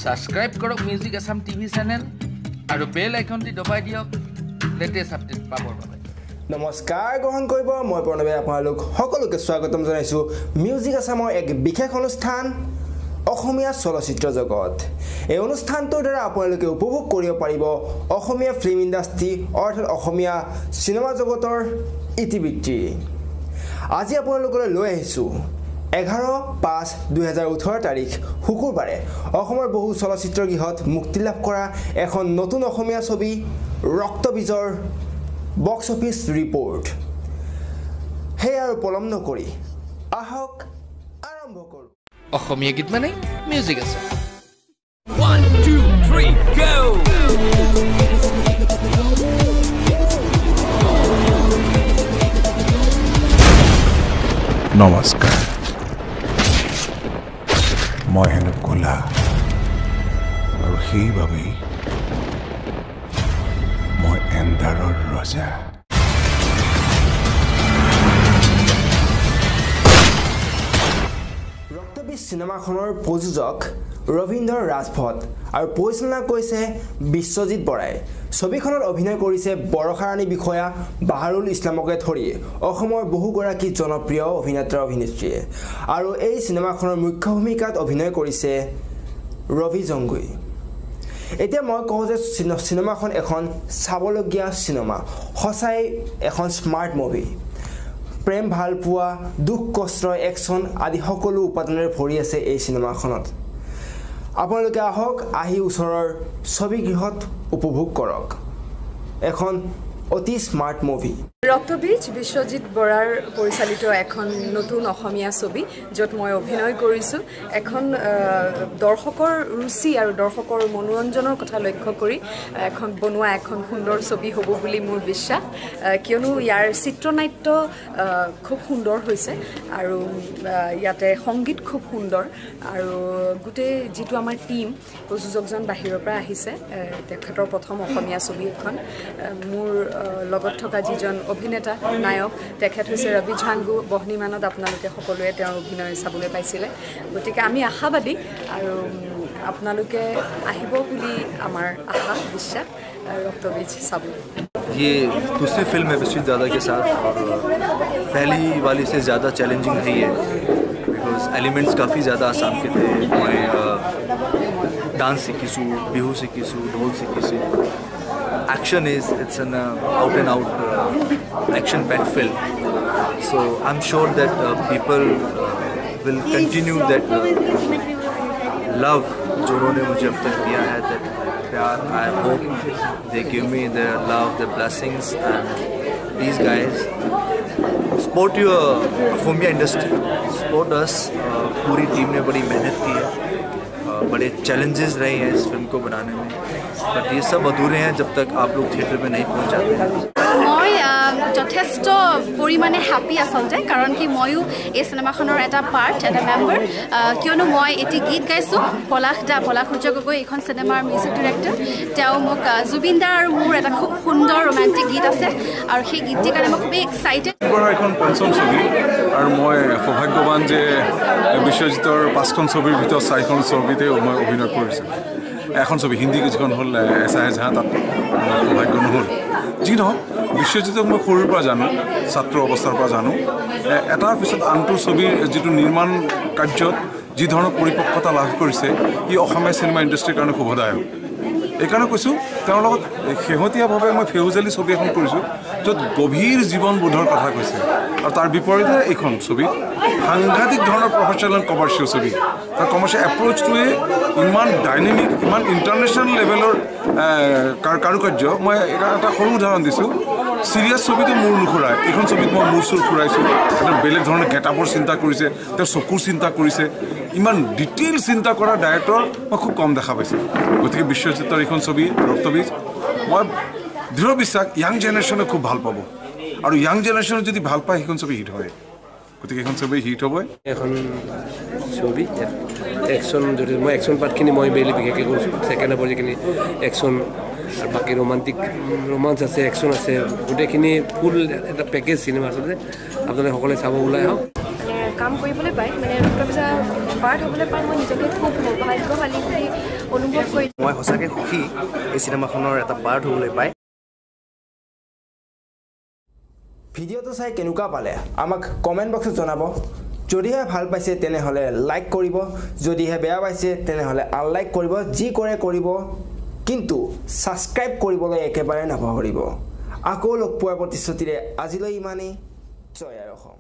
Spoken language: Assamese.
সাবস্ক্ৰাইব কৰক মিউজিক আসাম টিভি চেনেল আৰু বেল আইকনটি দবাই দিয়ক লেটেষ্ট আপডেট পাবৰ বাবে নমস্কাৰ গ্ৰহণ কৰিব মই প্ৰণৱে আপোনালোক সকলোকে স্বাগতম জনাইছো মিউজিক আসামৰ এক বিশেষ অনুষ্ঠান অসমীয়া চলচ্চিত্ৰ জগত এই অনুষ্ঠানটোৰ দ্বাৰা আপোনালোকে উপভোগ কৰিব পাৰিব অসমীয়া ফিল্ম ইণ্ডাষ্ট্ৰি অৰ্থাৎ অসমীয়া চিনেমা জগতৰ ইতিবৃত্তি আজি আপোনালোকলৈ লৈ আহিছো 11/5/2018 তাৰিখ শুকুৰবাৰে অসমৰ বহু চলচ্চিত্ৰ গৃহত মুক্তি লাভ কৰা এখন নতুন অসমীয়া ছবি ৰক্তবীজৰ বক্স অফিচ ৰিপৰ্ট হে আৰু পলম নকৰি আহক আৰম্ভ কৰো অসমীয়া গীত মানে মিউজিক আছে 1 2 3 go নমস্কাৰ মই হেনো কলা আৰু সেইবাবেই মই এন্ধাৰৰ ৰজা ৰক্তবীজ সিনেমাখনৰ প্ৰযোজক ৰবীন্দ্ৰ ৰাজভট আৰু পৰিচালনা কৰিছে বিশ্বজিৎ বৰাই ছবিখনত অভিনয় কৰিছে বৰষাৰাণী বিষয়া বাহাৰুল ইছলামকে ধৰি অসমৰ বহুগৰাকী জনপ্ৰিয় অভিনেতা অভিনেত্ৰীয়ে আৰু এই সিনেমাখনৰ মুখ্য ভূমিকাত অভিনয় কৰিছে ৰবি জংগুই এতিয়া মই কওঁ যে সিনেমাখন এখন চাবলগীয়া সিনেমা সঁচাই এখন স্মাৰ্ট মুভি প্ৰেম ভালপোৱা দুখ কষ্ট একশ্যন আদি সকলো উপাদানেৰে ভৰি আছে এই সিনেমাখনত আপোনালোকে আহক আহি ওচৰৰ ছবিগৃহত উপভোগ কৰক এখন অতি স্মাৰ্ট মুভি ৰক্তবীজ বিশ্বজিৎ বৰাৰ পৰিচালিত এখন নতুন অসমীয়া ছবি য'ত মই অভিনয় কৰিছোঁ এখন দৰ্শকৰ ৰুচি আৰু দৰ্শকৰ মনোৰঞ্জনৰ কথা লক্ষ্য কৰি এখন বনোৱা এখন সুন্দৰ ছবি হ'ব বুলি মোৰ বিশ্বাস কিয়নো ইয়াৰ চিত্ৰনাট্য খুব সুন্দৰ হৈছে আৰু ইয়াতে সংগীত খুব সুন্দৰ আৰু গোটেই যিটো আমাৰ টীম প্ৰযোজকজন বাহিৰৰ পৰা আহিছে তেখেতৰ প্ৰথম অসমীয়া ছবি এখন মোৰ লগত থকা যিজন অভিনেতা নায়ক তেখেত হৈছে ৰবি ঝাংগু বহনিমানত আপোনালোকে সকলোৱে তেওঁৰ অভিনয় চাবলৈ পাইছিলে গতিকে আমি আশাবাদী আৰু আপোনালোকে আহিব বুলি আমাৰ আশা বিশ্বাস ৰক্তবীজ চাবলৈ ये दूसरी फिल्म है विश्वजीत दादा के साथ और पहली वाली से ज़्यादा चैलेंजिंग है ये बिकॉज एलिमेंट्स काफ़ी ज़्यादा आसाम के थे मैं डांस सीखीसूँ बिहू सीखीसूँ ढोल सीखीसूँ action is it's an out and out action packed film so I'm sure that people will continue that love जो उन्होंने मुझे अब तक दिया है that प्यार I hope they give me their love their blessings and these guys support your Assamiya industry support us पूरी टीम ने बड़ी मेहनत की है बड़े चैलेंजेस रहे हैं इस फिल्म को बनाने में बट ये सब अधूरे हैं जब तक आप लोग थिएटर में नहीं पहुंच जाते মই যথেষ্ট পৰিমাণে হ্যাপি আচলতে কাৰণ কি ময়ো এই সিনেমাখনৰ এটা পাৰ্ট এটা মেম্বাৰ কিয়নো মই এটি গীত গাইছোঁ পলাশ সূৰ্য গগৈ এইখন চিনেমাৰ মিউজিক ডিৰেক্টৰ তেওঁ মোক জুবিন দা আৰু মোৰ এটা খুব সুন্দৰ ৰোমান্টিক গীত আছে আৰু সেই গীতটিৰ কাৰণে মই খুবেই এক্সাইটেড এখন পঞ্চম ছবি আৰু মই সৌভাগ্যৱান যে বিশ্বজিতৰ 5খন ছবিৰ ভিতৰত 4খন ছবিতে মই অভিনয় কৰিছোঁ এখন ছবি হিন্দী যিখন হ'ল এছা হে জাহাঁ তাত সৌভাগ্য নহ'ল যি নহওক বিশ্বজিতক মই সৰুৰ পৰা জানো ছাত্ৰ অৱস্থাৰ পৰা জানো এটাৰ পিছত আনটো ছবিৰ যিটো নিৰ্মাণ কাৰ্যত যি ধৰণৰ পৰিপক্কতা লাভ কৰিছে ই অসমীয়া চিনেমা ইণ্ডাষ্ট্ৰীৰ কাৰণে শুভদায়ক এইকাৰণে কৈছোঁ তেওঁৰ লগত শেহতীয়াভাৱে মই ফেউজালি ছবি এখন কৰিছোঁ য'ত গভীৰ জীৱনবোধৰ কথা কৈছে আৰু তাৰ বিপৰীতে এইখন ছবি সাংঘাতিক ধৰণৰ প্ৰফেশ্যনেল কমাৰ্চিয়েল ছবি তাৰ কমাৰ্চিয়েল এপ্ৰ'চটোৱে ইমান ডাইনেমিক ইমান ইণ্টাৰনেশ্যনেল লেভেলৰ কাৰুকাৰ্য মই এটা সৰু উদাহৰণ দিছোঁ চিৰিয়াছ ছবিটো মূৰ নুখুৰাই এইখন ছবিত মই মূৰ চুৰ ফুৰাইছোঁ এটা বেলেগ ধৰণৰ গেটআপৰ চিন্তা কৰিছে তেওঁ চকুৰ চিন্তা কৰিছে ইমান ডিটেইল চিন্তা কৰা ডাইৰেক্টৰ মই খুব কম দেখা পাইছোঁ গতিকে বিশ্বজিতৰ এইখন ছবি ৰক্তবীজ মই দৃঢ় বিশ্বাস ইয়াং জেনেৰেশ্যনে খুব ভাল পাব আৰু ইয়াং জেনেৰেশ্যনে যদি ভাল পায় সেইখন ছবি হিট হয় গতিকে এইখন ছবি হিট হ'বই এখন ছবি একশ্যন যদি মই একশ্যন পাৰ্টখিনি মই বেলি বিশেষকৈ কৰিছোঁ ছেকেণ্ড হাফৰ যিখিনি একশ্যন আৰু বাকী ৰোমাঞ্চ আছে একশ্যন আছে গোটেইখিনি ফুল এটা পেকেজ চিনেমা আচলতে আপোনালোকে সকলোৱে চাব ওলাই আহক কাম কৰিবলৈ পাই মানে ৰক্তবীজৰ পাৰ্ট হ'বলৈ পাই মই নিজকে খুব সৌভাগ্যশালী বুলি অনুভৱ কৰি মই সঁচাকৈ সুখী এই চিনেমাখনৰ এটা পাৰ্ট হ'বলৈ পাই ভিডিঅ'টো চাই কেনেকুৱা পালে আমাক কমেণ্ট বক্সত জনাব যদিহে ভাল পাইছে তেনেহ'লে লাইক কৰিব যদিহে বেয়া পাইছে তেনেহ'লে আনলাইক কৰিব যি কৰে কৰিব কিন্তু ছাবস্ক্ৰাইব কৰিবলৈ একেবাৰে নাপাহৰিব আকৌ লগ পোৱাৰ প্ৰতিশ্ৰুতিৰে আজিলৈ ইমানেই জয় অসম